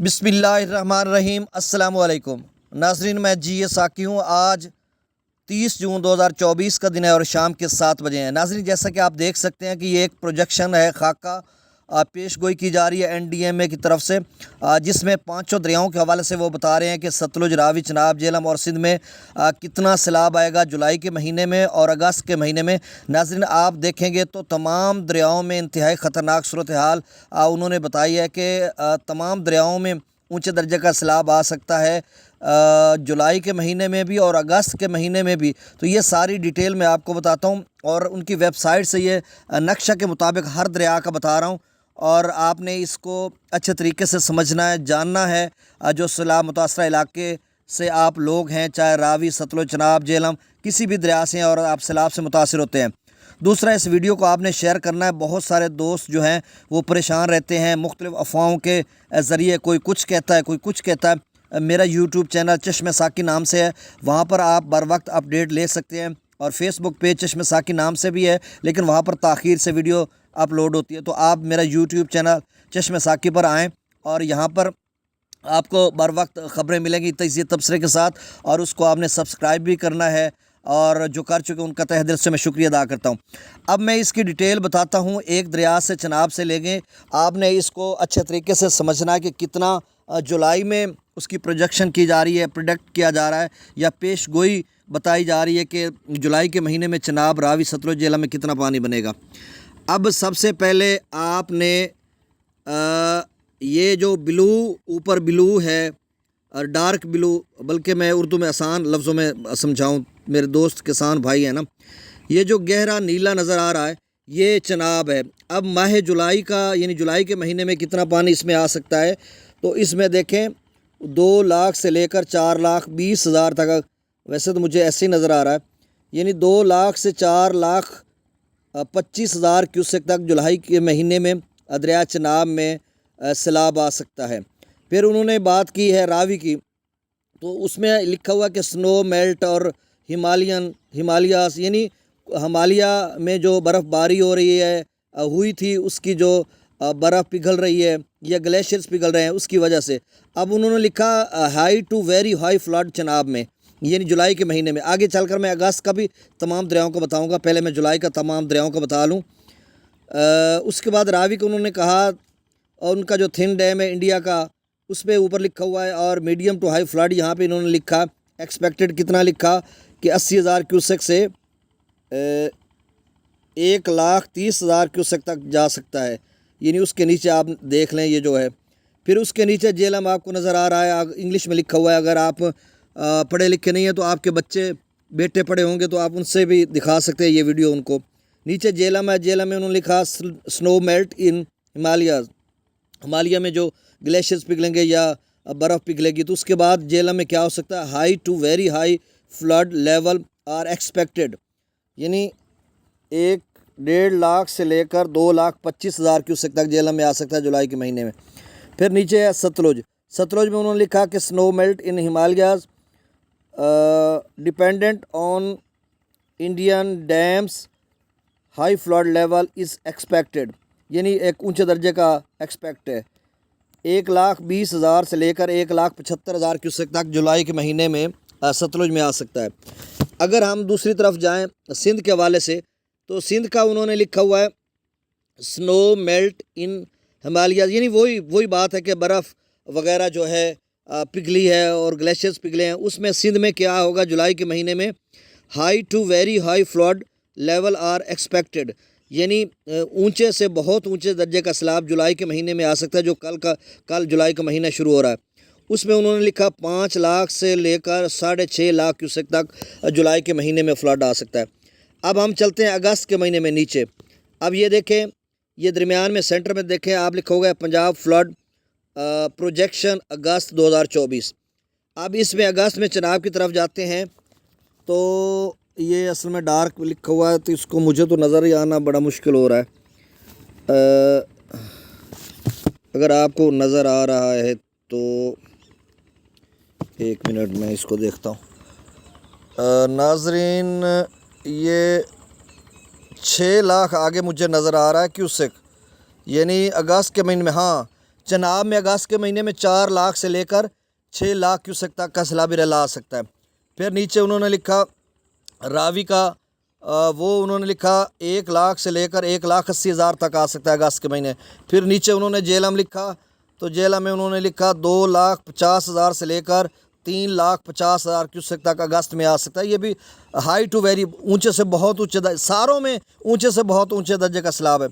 बिस्मिल्लाहिर्रहमानिर्रहीम अस्सलाम वालेकुम नाज़रीन, मैं जी साकी हूँ। आज 30 जून 2024 का दिन है और शाम के 7 बजे हैं। नाज़रीन, जैसा कि आप देख सकते हैं कि ये एक प्रोजेक्शन है, खाका पेश गोई की जा रही है NDMA की तरफ से, जिसमें पाँचों दरियाओं के हवाले से वो बता रहे हैं कि सतलुज, रावी, चनाब, झेलम और सिंध में कितना सैलाब आएगा जुलाई के महीने में और अगस्त के महीने में। नाज़रीन, आप देखेंगे तो तमाम दरियाओं में इंतहाई ख़तरनाक सूरत हाल उन्होंने बताई है कि तमाम दरियाओं में ऊंचे दर्जे का सैलाब आ सकता है जुलाई के महीने में भी और अगस्त के महीने में भी। तो ये सारी डिटेल मैं आपको बताता हूँ और उनकी वेबसाइट से ये नक्शा के मुताबिक हर दरिया का बता रहा हूँ और आपने इसको अच्छे तरीके से समझना है, जानना है। जो सैलाब मुतासरा इलाके से आप लोग हैं, चाहे रावी, सतलुज, चनाब, झेलम, किसी भी दरिया से हैं और आप सैलाब से मुतासर होते हैं। दूसरा, इस वीडियो को आपने शेयर करना है। बहुत सारे दोस्त जो हैं वो परेशान रहते हैं मुख्तलिफ़ अफवाहों के ज़रिए, कोई कुछ कहता है, कोई कुछ कहता है। मेरा यूट्यूब चैनल चश्मे साकी नाम से है, वहाँ पर आप बर वक्त अपडेट ले सकते हैं और फेसबुक पेज चश्मे साकी नाम से भी है, लेकिन वहाँ पर ताख़ीर से वीडियो अपलोड होती है। तो आप मेरा यूट्यूब चैनल चश्मे साकी पर आएँ और यहाँ पर आपको बर वक्त ख़बरें मिलेंगी तजिए तबसरे के साथ, और उसको आपने सब्सक्राइब भी करना है और जो कर चुके उनका तहे दिल से मैं शुक्रिया अदा करता हूँ। अब मैं इसकी डिटेल बताता हूँ। एक दरिया से चनाब से लेंगे, आपने इसको अच्छे तरीके से समझना है कि कितना जुलाई में उसकी प्रोजेक्शन की जा रही है, प्रोडक्ट किया जा रहा है या पेश गोई बताई जा रही है कि जुलाई के महीने में चनाब, रावी, सतलुज, झेलम में कितना पानी बनेगा। अब सबसे पहले आपने ये जो ब्लू, ऊपर ब्लू है और डार्क ब्लू, बल्कि मैं उर्दू में आसान लफ्ज़ों में समझाऊं, मेरे दोस्त किसान भाई हैं ना, ये जो गहरा नीला नज़र आ रहा है ये चनाब है। अब माह जुलाई का, यानी जुलाई के महीने में कितना पानी इसमें आ सकता है, तो इसमें देखें 2 लाख से लेकर 4,20,000 तक, वैसे तो मुझे ऐसे ही नज़र आ रहा है, यानी 2 लाख से 4,25,000 क्यूसेक तक जुलाई के महीने में दरिया चनाब में सैलाब आ सकता है। फिर उन्होंने बात की है रावी की, तो उसमें लिखा हुआ कि स्नो मेल्ट और हिमालयास, यानी हिमालय में जो बर्फ़बारी हो रही है, हुई थी, उसकी जो बर्फ़ पिघल रही है या ग्लेशियर्स पिघल रहे हैं उसकी वजह से। अब उन्होंने लिखा high to very high flood Chenab में, यानी जुलाई के महीने में। आगे चलकर मैं अगस्त का भी तमाम दरियाओं को बताऊंगा, पहले मैं जुलाई का तमाम दरियाओं को बता लूँ। उसके बाद रावी को उन्होंने कहा, और उनका जो थिन डैम है इंडिया का, उस पर ऊपर लिखा हुआ है, और मीडियम टू हाई फ्लड यहाँ पे इन्होंने लिखा एक्सपेक्टेड कितना लिखा कि 80,000 क्यूसेक से 1,30,000 क्यूसेक तक जा सकता है, यानी उसके नीचे आप देख लें ये जो है। फिर उसके नीचे झेलम आपको नज़र आ रहा है, इंग्लिश में लिखा हुआ है। अगर आप पढ़े लिखे नहीं हैं तो आपके बच्चे बेटे पढ़े होंगे तो आप उनसे भी दिखा सकते हैं ये वीडियो उनको। नीचे झेलम है, झेलम में उन्होंने लिखा स्नो मेल्ट इन हिमालय में जो ग्लेशियर्स पिघलेंगे या बर्फ़ पिघलेगी। तो उसके बाद झेलम में क्या हो सकता है, high to very high flood level are expected, यानी 1.5 लाख से लेकर 2,25,000 क्यूसेक तक झेलम में आ सकता है जुलाई के महीने में। फिर नीचे है सतलुज। सतलुज में उन्होंने लिखा कि snow melt in Himalayas dependent on Indian dams, high flood level is expected, यानी एक ऊंचे दर्जे का एक्सपेक्ट है। 1,20,000 से लेकर 1,75,000 क्यूसेक तक जुलाई के महीने में सतलुज में आ सकता है। अगर हम दूसरी तरफ जाएं सिंध के हवाले से, तो सिंध का उन्होंने लिखा हुआ है स्नो मेल्ट इन हिमालय, यानी वही बात है कि बर्फ़ वगैरह जो है पिघली है और ग्लेशियर्स पिघले हैं। उसमें सिंध में क्या होगा जुलाई के महीने में, high to very high flood level are expected, यानी ऊंचे से बहुत ऊंचे दर्जे का सैलाब जुलाई के महीने में आ सकता है, जो कल जुलाई का महीना शुरू हो रहा है। उसमें उन्होंने लिखा 5 लाख से लेकर 6.5 लाख क्यूसेक तक जुलाई के महीने में फ्लड आ सकता है। अब हम चलते हैं अगस्त के महीने में नीचे। अब ये देखें, ये दरमियान में सेंटर में देखें, आप लिखा होगा पंजाब फ्लड प्रोजेक्शन अगस्त 2024। अब इसमें अगस्त में चनाब की तरफ जाते हैं, तो ये असल में डार्क लिखा हुआ है, तो इसको मुझे तो नज़र ही आना बड़ा मुश्किल हो रहा है। अगर आपको नज़र आ रहा है तो 1 मिनट में इसको देखता हूँ। नाजरीन, ये 6 लाख आगे मुझे नज़र आ रहा है क्यूसेक, यानी अगस्त के महीने में, हाँ चनाब में अगस्त के महीने में 4 लाख से लेकर 6 लाख क्यूसेक तक का सैलाबी रेला आ सकता है। फिर नीचे उन्होंने लिखा रावी का वो उन्होंने लिखा 1 लाख से लेकर 1,80,000 तक आ सकता है अगस्त के महीने। फिर नीचे उन्होंने झेलम लिखा, तो झेलम में उन्होंने लिखा 2,50,000 से लेकर 3,50,000 क्यूसेक तक अगस्त में आ सकता है। ये भी हाई टू वेरी, ऊंचे से बहुत ऊंचे, सारों में ऊंचे से बहुत ऊंचे दर्जे का सैलाब है।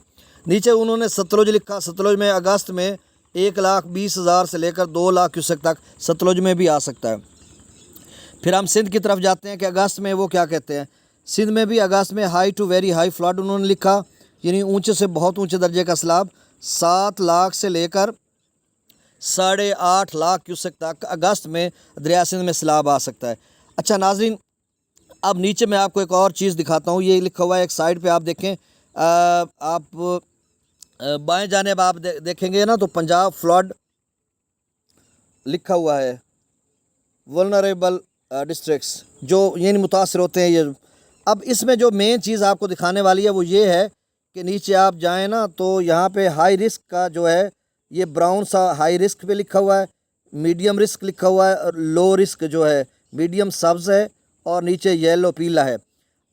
नीचे उन्होंने सतलुज लिखा, सतलुज में अगस्त में 1,20,000 से लेकर 2 लाख क्यूसेक तक सतलुज में भी आ सकता है। फिर हम सिंध की तरफ जाते हैं कि अगस्त में वो क्या कहते हैं। सिंध में भी अगस्त में high to very high flood उन्होंने लिखा, यानी ऊंचे से बहुत ऊंचे दर्जे का सैलाब 7 लाख से लेकर 8.5 लाख क्यूसेक तक अगस्त में दरिया सिंध में सैलाब आ सकता है। अच्छा नाज़रीन, अब नीचे मैं आपको एक और चीज़ दिखाता हूँ। ये लिखा हुआ है एक साइड पे, आप देखें, आप बाएं जानेब आप देखेंगे ना, तो पंजाब फ्लड लिखा हुआ है, वल्नरेबल डिस्ट्रिक्ट्स जो यानी मुतासर होते हैं। ये अब इसमें जो मेन चीज़ आपको दिखाने वाली है वो ये है कि नीचे आप जाएं ना, तो यहाँ पे हाई रिस्क का जो है ये ब्राउन सा हाई रिस्क पे लिखा हुआ है, मीडियम रिस्क लिखा हुआ है, और लो रिस्क जो है मीडियम सब्ज़ है, और नीचे येलो पीला है।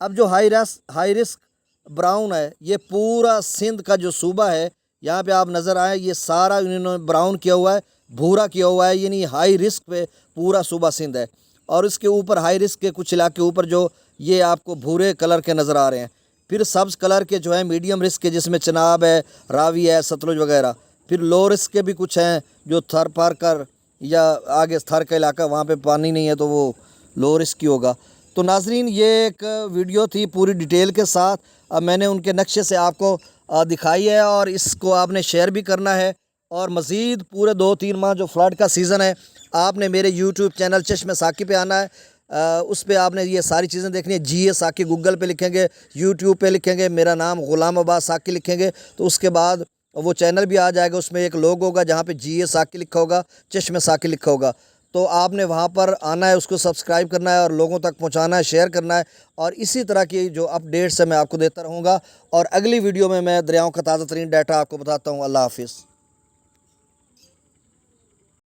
अब जो हाई रिस्क ब्राउन है, ये पूरा सिंध का जो सूबा है, यहाँ पे आप नज़र आए, ये सारा इन्होंने ब्राउन किया हुआ है, भूरा किया हुआ है, यानी हाई रिस्क पे पूरा सूबा सिंध है। और इसके ऊपर हाई रिस्क के कुछ इलाके ऊपर जो ये आपको भूरे कलर के नज़र आ रहे हैं। फिर सब्ज़ कलर के जो है मीडियम रिस्क के, जिसमें चनाब है, रावी है, सतलुज वगैरह। फिर लो रिस्क के भी कुछ हैं जो थर पर कर या आगे थर का इलाका, वहाँ पे पानी नहीं है तो वो लो रिस्क की होगा। तो नाजरीन, ये एक वीडियो थी पूरी डिटेल के साथ, अब मैंने उनके नक्शे से आपको दिखाई है, और इसको आपने शेयर भी करना है। और मज़ीद पूरे 2-3 माह जो फ्लड का सीज़न है, आपने मेरे यूट्यूब चैनल चश्मे साकी पे आना है। उस पर आपने ये सारी चीज़ें देखनी है। GA साकी गूगल पे लिखेंगे, यूट्यूब पे लिखेंगे, मेरा नाम ग़ुलाम अब्बास साकी लिखेंगे, तो उसके बाद वो चैनल भी आ जाएगा। उसमें एक लोगो होगा जहाँ पे GA साकी लिखा होगा, चश्मे साकी लिखा होगा। तो आपने वहाँ पर आना है, उसको सब्सक्राइब करना है और लोगों तक पहुँचाना है, शेयर करना है। और इसी तरह की जो अपडेट्स है मैं आपको देता रहूँगा, और अगली वीडियो में मैं दरियाओं का ताज़ा तरीन डाटा आपको बताता हूँ। अल्लाह हाफिज़।